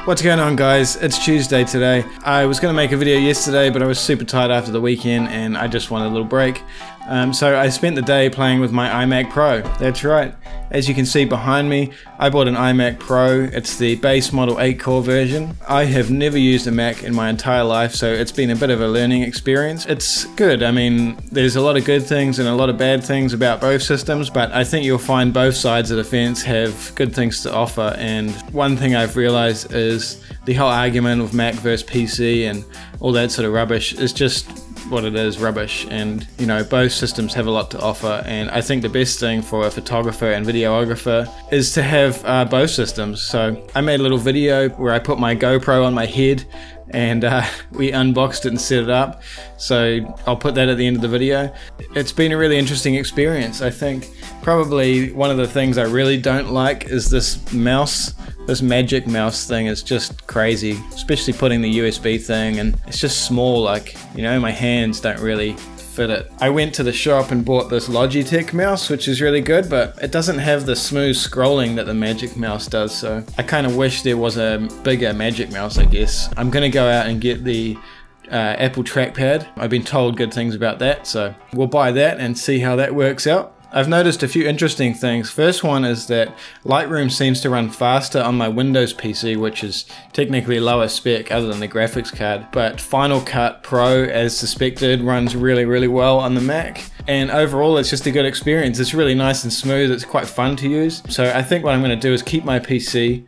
What's going on, guys? It's Tuesday today. I was going to make a video yesterday, but I was super tired after the weekend and I just wanted a little break. So I spent the day playing with my iMac Pro. That's right. As you can see behind me, I bought an iMac Pro. It's the base model 8-core version. I have never used a Mac in my entire life, so it's been a bit of a learning experience. It's good. I mean, there's a lot of good things and a lot of bad things about both systems, but I think you'll find both sides of the fence have good things to offer. And one thing I've realized is the whole argument of Mac versus PC and all that sort of rubbish is just what it is, rubbish. And you know, both systems have a lot to offer, and I think the best thing for a photographer and videographer is to have both systems. So I made a little video where I put my GoPro on my head and we unboxed it and set it up, so I'll put that at the end of the video. It's been a really interesting experience. I think probably one of the things I really don't like is this mouse. This magic mouse thing is just crazy, especially putting the USB thing, and it's just small, like, you know, my hands don't really fit it. I went to the shop and bought this Logitech mouse, which is really good, but it doesn't have the smooth scrolling that the Magic Mouse does, so I kind of wish there was a bigger Magic Mouse, I guess. I'm gonna go out and get the Apple trackpad. I've been told good things about that, so we'll buy that and see how that works out. I've noticed a few interesting things. First one is that Lightroom seems to run faster on my Windows PC, which is technically lower spec other than the graphics card. But Final Cut Pro, as suspected, runs really well on the Mac. And overall, it's just a good experience. It's really nice and smooth. It's quite fun to use. So I think what I'm going to do is keep my PC,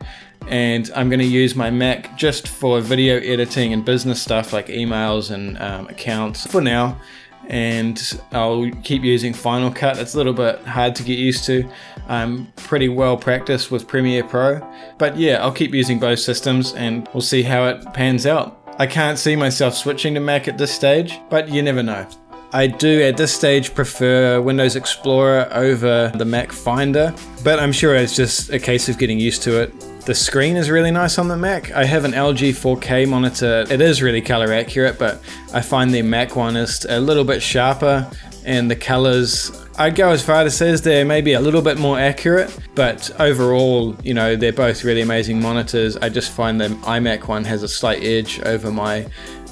and I'm going to use my Mac just for video editing and business stuff like emails and accounts for now. And I'll keep using Final Cut. It's a little bit hard to get used to. I'm pretty well practiced with Premiere Pro, but yeah, I'll keep using both systems and we'll see how it pans out. I can't see myself switching to Mac at this stage, but you never know. I do at this stage prefer Windows Explorer over the Mac Finder, but I'm sure it's just a case of getting used to it. The screen is really nice on the Mac. I have an LG 4K monitor. It is really color accurate, but I find the Mac one is a little bit sharper, and the colors, I'd go as far to say as they're maybe a little bit more accurate, but overall, you know, they're both really amazing monitors. I just find the iMac one has a slight edge over my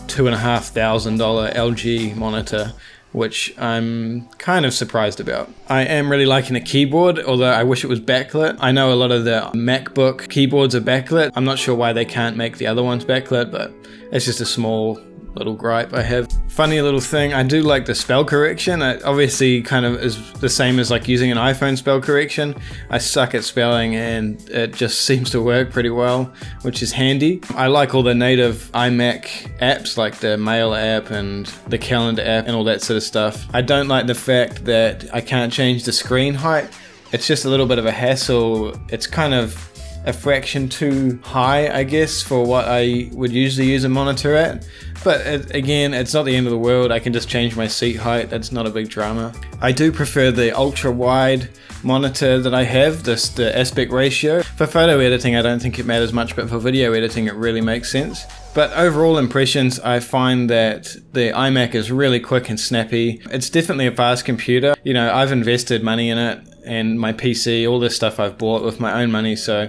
$2,500 LG monitor, which I'm kind of surprised about. I am really liking the keyboard, although I wish it was backlit. I know a lot of the MacBook keyboards are backlit. I'm not sure why they can't make the other ones backlit, but it's just a small little gripe I have. Funny little thing, I do like the spell correction. It obviously kind of is the same as like using an iPhone spell correction. I suck at spelling and it just seems to work pretty well, which is handy. I like all the native iMac apps like the Mail app and the Calendar app and all that sort of stuff. I don't like the fact that I can't change the screen height. It's just a little bit of a hassle. It's kind of a fraction too high, I guess, for what I would usually use a monitor at. But again, it's not the end of the world. I can just change my seat height. That's not a big drama. I do prefer the ultra wide monitor that I have, the aspect ratio. For photo editing, I don't think it matters much, but for video editing, it really makes sense. But overall impressions, I find that the iMac is really quick and snappy. It's definitely a fast computer. You know, I've invested money in it, and my PC, all this stuff I've bought with my own money, so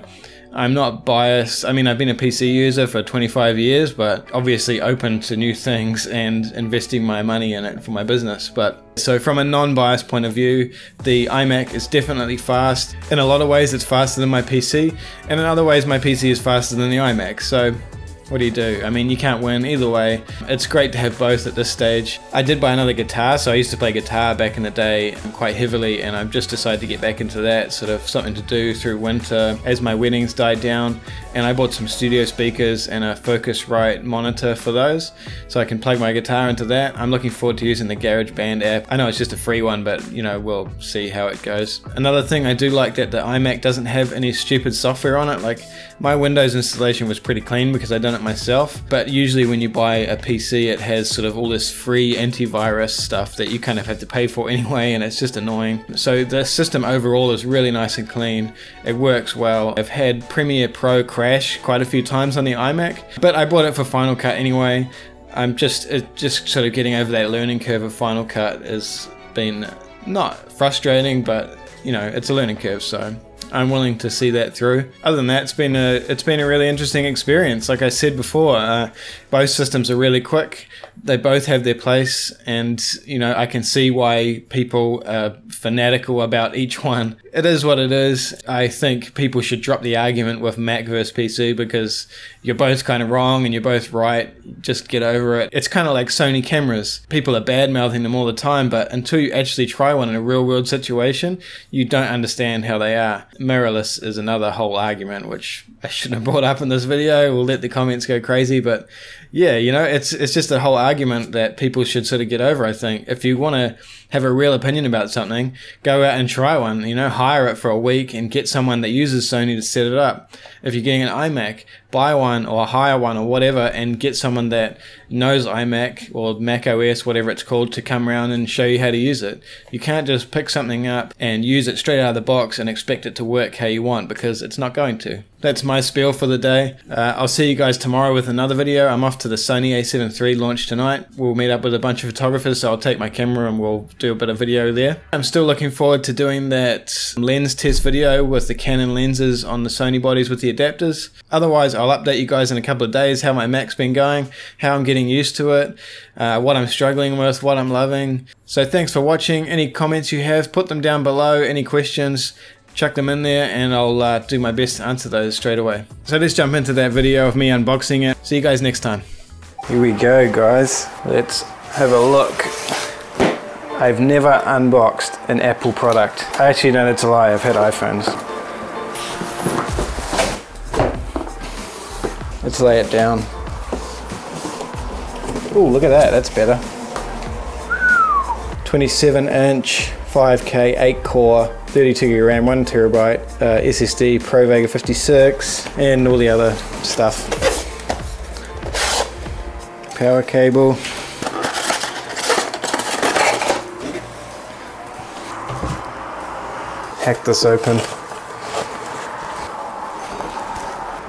I'm not biased. I mean, I've been a PC user for 25 years, but obviously open to new things and investing my money in it for my business. But so from a non-biased point of view, the iMac is definitely fast. In a lot of ways, it's faster than my PC, and in other ways, my PC is faster than the iMac. So what do you do? I mean, you can't win either way. It's great to have both at this stage. I did buy another guitar, so I used to play guitar back in the day quite heavily, and I've just decided to get back into that, sort of something to do through winter as my weddings died down. And I bought some studio speakers and a Focusrite monitor for those, so I can plug my guitar into that. I'm looking forward to using the GarageBand app. I know it's just a free one, but you know, we'll see how it goes. Another thing I do like that the iMac doesn't have any stupid software on it. Like, my Windows installation was pretty clean because I've done it myself, but usually when you buy a PC, it has sort of all this free antivirus stuff that you kind of have to pay for anyway, and it's just annoying. So the system overall is really nice and clean. It works well. I've had Premiere Pro crash quite a few times on the iMac, but I bought it for Final Cut anyway. I'm just sort of getting over that learning curve of Final Cut has been not frustrating, but you know, it's a learning curve, so I'm willing to see that through. Other than that, it's been a really interesting experience. Like I said before, both systems are really quick. They both have their place, and you know, I can see why people are fanatical about each one. It is what it is. I think people should drop the argument with Mac versus PC, because you're both kind of wrong and you're both right. Just get over it. It's kind of like Sony cameras. People are bad-mouthing them all the time, but until you actually try one in a real-world situation, you don't understand how they are. Mirrorless is another whole argument, which I shouldn't have brought up in this video. We'll let the comments go crazy, but yeah, you know, it's just a whole argument that people should sort of get over, I think. If you want to have a real opinion about something, go out and try one, you know, hire it for a week and get someone that uses Sony to set it up. If you're getting an iMac, buy one or hire one or whatever, and get someone that knows iMac or Mac OS, whatever it's called, to come around and show you how to use it. You can't just pick something up and use it straight out of the box and expect it to work how you want, because it's not going to. That's my spiel for the day. I'll see you guys tomorrow with another video. I'm off to the Sony a7 III launch tonight. We'll meet up with a bunch of photographers, so I'll take my camera and we'll do a bit of video there. I'm still looking forward to doing that lens test video with the Canon lenses on the Sony bodies with the adapters. Otherwise, I'll update you guys in a couple of days how my Mac's been going, how I'm getting used to it, what I'm struggling with, what I'm loving. So thanks for watching. Any comments you have, put them down below. Any questions, chuck them in there, and I'll do my best to answer those straight away. So let's jump into that video of me unboxing it. See you guys next time. Here we go, guys. Let's have a look. I've never unboxed an Apple product. Actually, no, that's a lie. I've had iPhones. Let's lay it down. Oh, look at that. That's better. 27-inch, 5K, 8-core, 32GB RAM, 1TB SSD, Pro Vega 56, and all the other stuff. Power cable. Hack this open.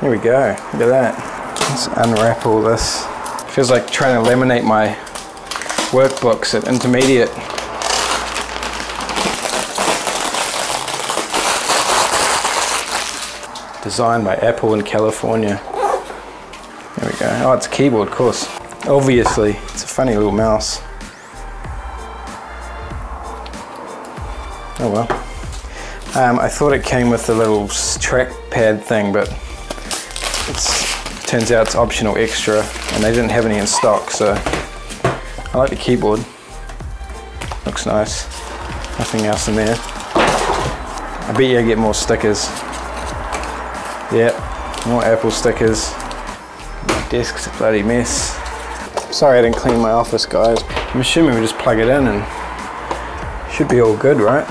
Here we go. Look at that. Let's unwrap all this. Feels like trying to laminate my workbooks at intermediate. Designed by Apple in California. There we go. Oh, it's a keyboard, of course. Obviously, it's a funny little mouse. Oh well. I thought it came with the little trackpad thing, but it turns out it's optional extra, and they didn't have any in stock, so I like the keyboard. Looks nice. Nothing else in there. I bet you get more stickers. Yep, more Apple stickers. My desk's a bloody mess. Sorry I didn't clean my office, guys. I'm assuming we just plug it in and should be all good, right?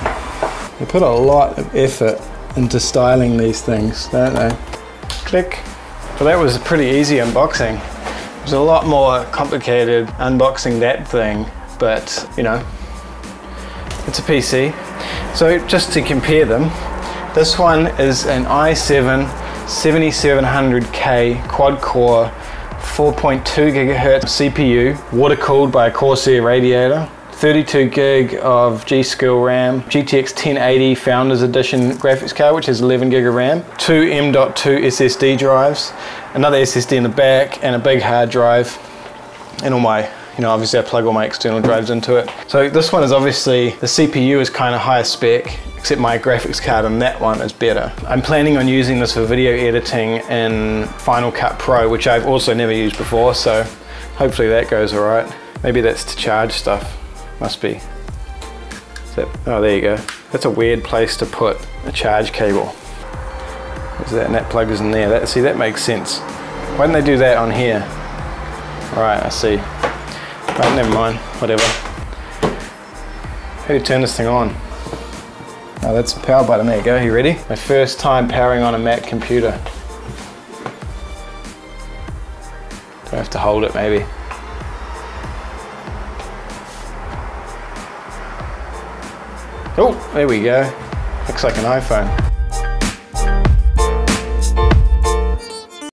They put a lot of effort into styling these things, don't they? Click. Well, that was a pretty easy unboxing. It was a lot more complicated unboxing that thing, but you know, it's a PC. So just to compare them, this one is an i7 7700K quad-core 4.2 GHz CPU, water-cooled by a Corsair radiator, 32 gig of G.Skill RAM, GTX 1080 Founders Edition graphics card, which has 11 gig of RAM, two M.2 SSD drives, another SSD in the back, and a big hard drive, and all my, you know, obviously I plug all my external drives into it. So this one is obviously, the CPU is kind of higher spec, except my graphics card on that one is better. I'm planning on using this for video editing in Final Cut Pro, which I've also never used before, so hopefully that goes alright. Maybe that's to charge stuff. Must be. Oh, there you go. That's a weird place to put a charge cable. Is that, and that plug is in there. See, that makes sense. Why didn't they do that on here? Alright, I see. Right, never mind. Whatever. How do you turn this thing on? Oh, that's the power button. There you go. You ready? My first time powering on a Mac computer. Do I have to hold it, maybe? Oh, there we go. Looks like an iPhone.